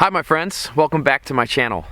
Hi my friends, welcome back to my channel.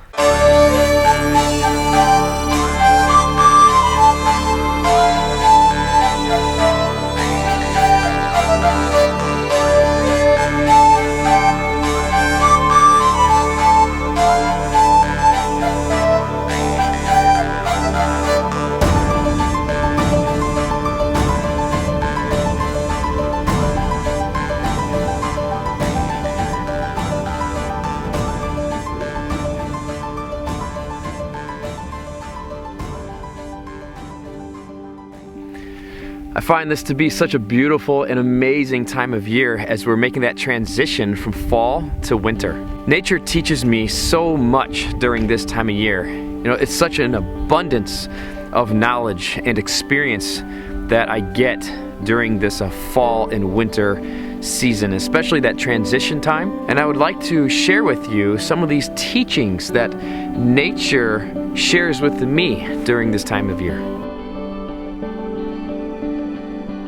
I find this to be such a beautiful and amazing time of year as we're making that transition from fall to winter. Nature teaches me so much during this time of year. You know, it's such an abundance of knowledge and experience that I get during this fall and winter season, especially that transition time. And I would like to share with you some of these teachings that nature shares with me during this time of year.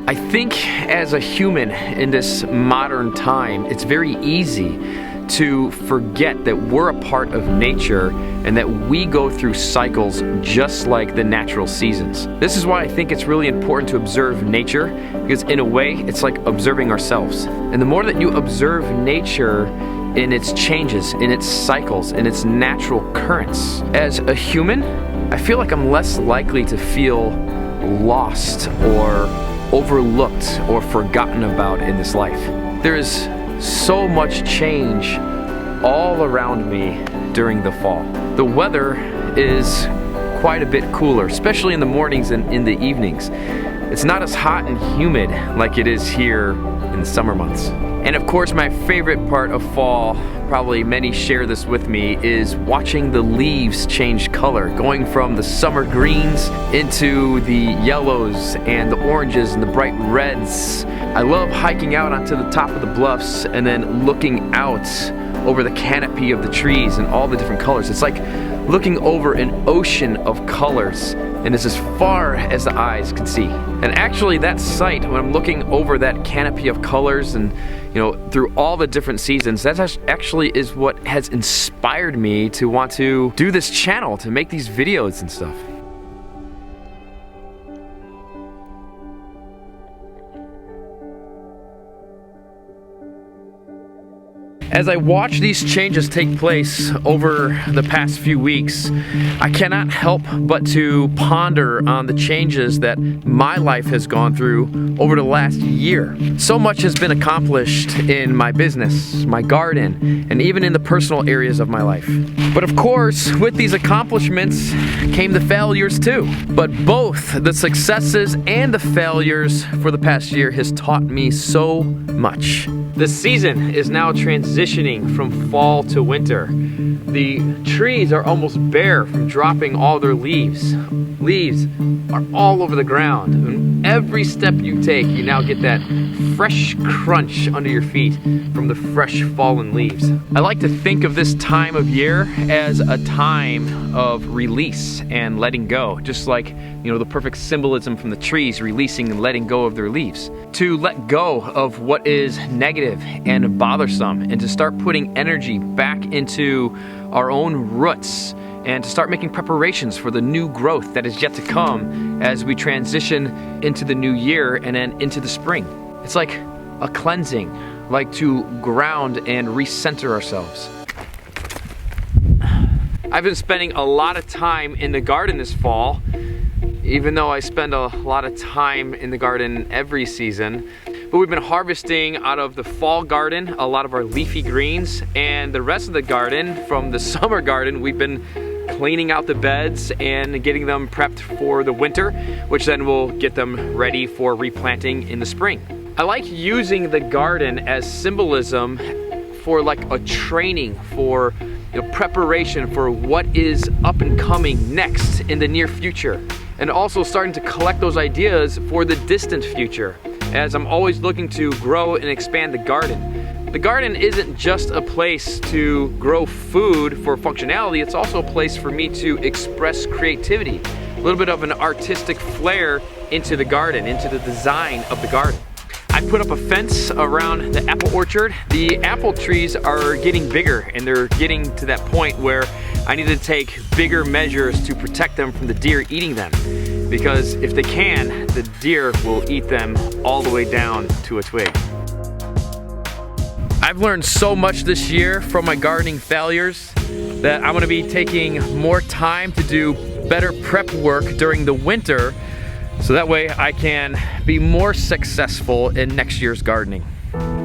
I think as a human in this modern time, it's very easy to forget that we're a part of nature and that we go through cycles just like the natural seasons. This is why I think it's really important to observe nature, because in a way, it's like observing ourselves. And the more that you observe nature in its changes, in its cycles, in its natural currents, as a human, I feel like I'm less likely to feel lost or overlooked or forgotten about in this life. There is so much change all around me during the fall. The weather is quite a bit cooler, especially in the mornings and in the evenings. It's not as hot and humid like it is here in the summer months. And of course, my favorite part of fall, probably many share this with me, is watching the leaves change color, going from the summer greens into the yellows and the oranges and the bright reds. I love hiking out onto the top of the bluffs and then looking out over the canopy of the trees and all the different colors. It's like looking over an ocean of colors, and it's as far as the eyes can see. And actually that sight, when I'm looking over that canopy of colors and through all the different seasons, that actually is what has inspired me to want to do this channel, to make these videos and stuff. As I watch these changes take place over the past few weeks, I cannot help but to ponder on the changes that my life has gone through over the last year. So much has been accomplished in my business, my garden, and even in the personal areas of my life. But of course, with these accomplishments came the failures too. But both the successes and the failures for the past year has taught me so much. The season is now transitioning from fall to winter. The trees are almost bare from dropping all their leaves. Leaves are all over the ground. And every step you take, you now get that fresh crunch under your feet from the fresh fallen leaves. I like to think of this time of year as a time of release and letting go, just like the perfect symbolism from the trees releasing and letting go of their leaves. To let go of what is negative and bothersome, and to start putting energy back into our own roots, and to start making preparations for the new growth that is yet to come as we transition into the new year and then into the spring. It's like a cleansing, like to ground and recenter ourselves. I've been spending a lot of time in the garden this fall, even though I spend a lot of time in the garden every season. But we've been harvesting out of the fall garden a lot of our leafy greens, and the rest of the garden from the summer garden, we've been cleaning out the beds and getting them prepped for the winter, which then will get them ready for replanting in the spring. I like using the garden as symbolism for like a training, for preparation for what is up and coming next in the near future, and also starting to collect those ideas for the distant future, as I'm always looking to grow and expand the garden. The garden isn't just a place to grow food for functionality, it's also a place for me to express creativity, a little bit of an artistic flair into the garden, into the design of the garden. I put up a fence around the apple orchard. The apple trees are getting bigger and they're getting to that point where I need to take bigger measures to protect them from the deer eating them. Because if they can, the deer will eat them all the way down to a twig. I've learned so much this year from my gardening failures that I'm gonna be taking more time to do better prep work during the winter so that way I can be more successful in next year's gardening.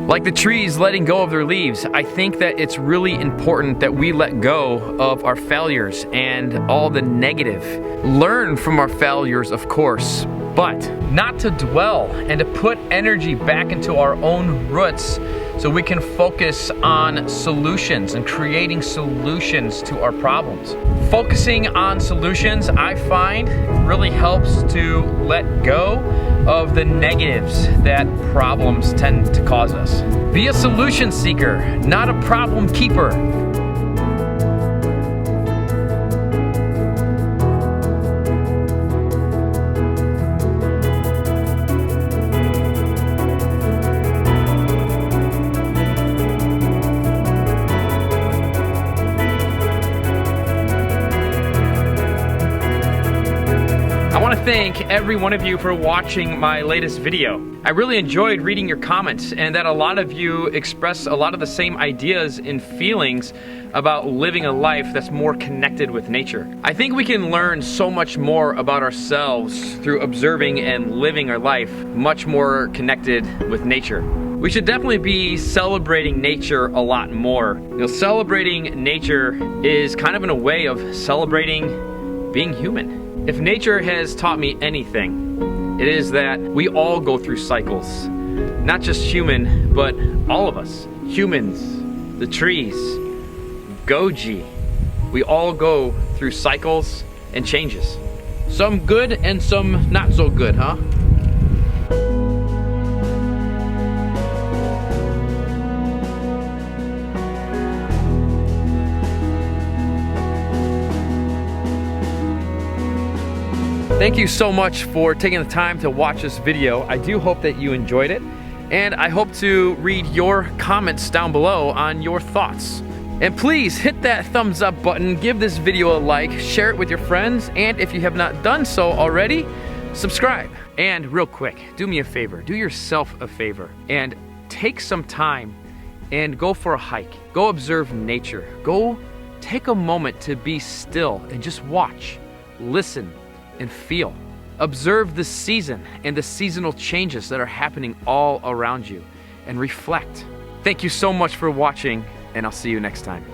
Like the trees letting go of their leaves, I think that it's really important that we let go of our failures and all the negative. Learn from our failures, of course, but not to dwell and to put energy back into our own roots so we can focus on solutions and creating solutions to our problems. Focusing on solutions, I find, really helps to let go of the negatives that problems tend to cause us. Be a solution seeker, not a problem keeper. I want to thank every one of you for watching my latest video. I really enjoyed reading your comments and that a lot of you express a lot of the same ideas and feelings about living a life that's more connected with nature. I think we can learn so much more about ourselves through observing and living our life much more connected with nature. We should definitely be celebrating nature a lot more. You know, celebrating nature is kind of in a way of celebrating being human. If nature has taught me anything, it is that we all go through cycles. Not just human, but all of us. Humans, the trees, Goji. We all go through cycles and changes. Some good and some not so good, huh? Thank you so much for taking the time to watch this video. I do hope that you enjoyed it, and I hope to read your comments down below on your thoughts. And please hit that thumbs up button, give this video a like, share it with your friends, and if you have not done so already, subscribe. And real quick, do me a favor, do yourself a favor, and take some time and go for a hike. Go observe nature. Go take a moment to be still and just watch, listen, and feel. Observe the season and the seasonal changes that are happening all around you and reflect. Thank you so much for watching, and I'll see you next time.